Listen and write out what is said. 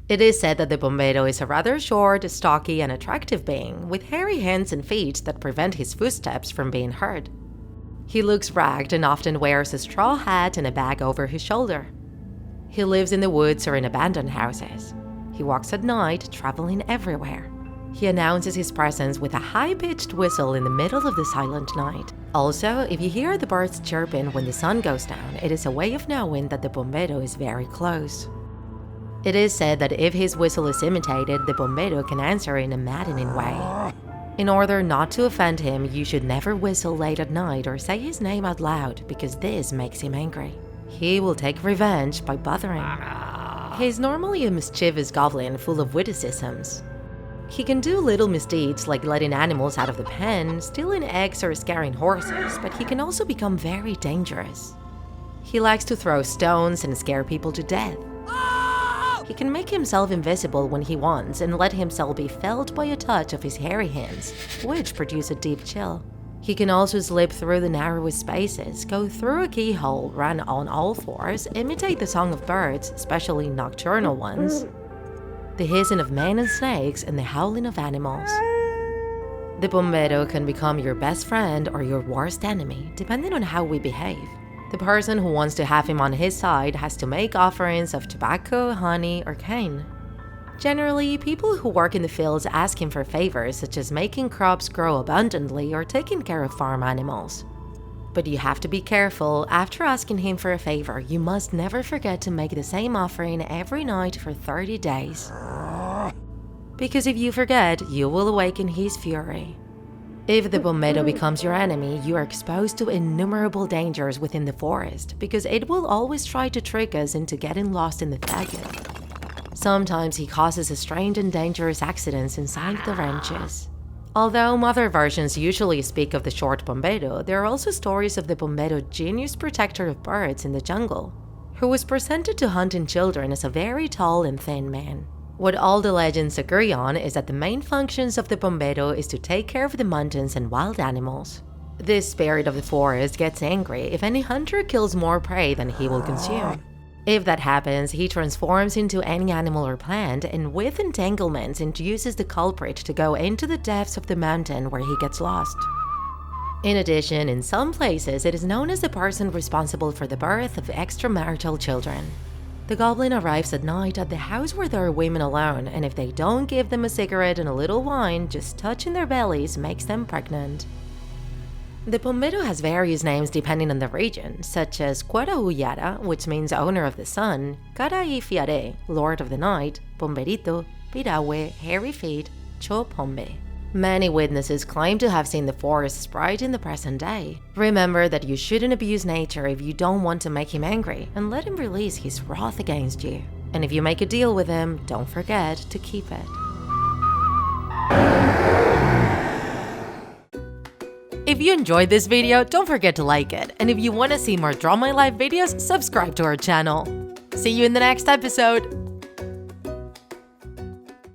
It is said that the Pombero is a rather short, stocky, and attractive being, with hairy hands and feet that prevent his footsteps from being heard. He looks ragged and often wears a straw hat and a bag over his shoulder. He lives in the woods or in abandoned houses. He walks at night, traveling everywhere. He announces his presence with a high-pitched whistle in the middle of the silent night. Also, if you hear the birds chirping when the sun goes down, it is a way of knowing that the Pombero is very close. It is said that if his whistle is imitated, the Pombero can answer in a maddening way. In order not to offend him, you should never whistle late at night or say his name out loud, because this makes him angry. He will take revenge by bothering. He's normally a mischievous goblin full of witticisms. He can do little misdeeds like letting animals out of the pen, stealing eggs, or scaring horses, but he can also become very dangerous. He likes to throw stones and scare people to death. He can make himself invisible when he wants and let himself be felt by a touch of his hairy hands, which produce a deep chill. He can also slip through the narrowest spaces, go through a keyhole, run on all fours, imitate the song of birds, especially nocturnal ones, the hissing of men and snakes, and the howling of animals. The Pombero can become your best friend or your worst enemy, depending on how we behave. The person who wants to have him on his side has to make offerings of tobacco, honey, or cane. Generally, people who work in the fields ask him for favors such as making crops grow abundantly or taking care of farm animals. But you have to be careful. After asking him for a favor, you must never forget to make the same offering every night for 30 days. Because if you forget, you will awaken his fury. If the Pombero becomes your enemy, you are exposed to innumerable dangers within the forest, because it will always try to trick us into getting lost in the thicket. Sometimes he causes strange and dangerous accidents inside the ranches. Although modern versions usually speak of the short Pombero, there are also stories of the Pombero, genius protector of birds in the jungle, who was presented to hunting children as a very tall and thin man. What all the legends agree on is that the main functions of the Pombero is to take care of the mountains and wild animals. This spirit of the forest gets angry if any hunter kills more prey than he will consume. If that happens, he transforms into any animal or plant and with entanglements induces the culprit to go into the depths of the mountain where he gets lost. In addition, in some places, it is known as the person responsible for the birth of extramarital children. The goblin arrives at night at the house where there are women alone, and if they don't give them a cigarette and a little wine, just touching their bellies makes them pregnant. The Pombero has various names depending on the region, such as Cuarahú-Yara, which means owner of the sun, Karai-pyharé, lord of the night, Pomberito, Pirahue, hairy feet, Cho-Pombe. Many witnesses claim to have seen the forest sprite in the present day. Remember that you shouldn't abuse nature if you don't want to make him angry, and let him release his wrath against you. And if you make a deal with him, don't forget to keep it. If you enjoyed this video, don't forget to like it. And if you want to see more Draw My Life videos, subscribe to our channel. See you in the next episode!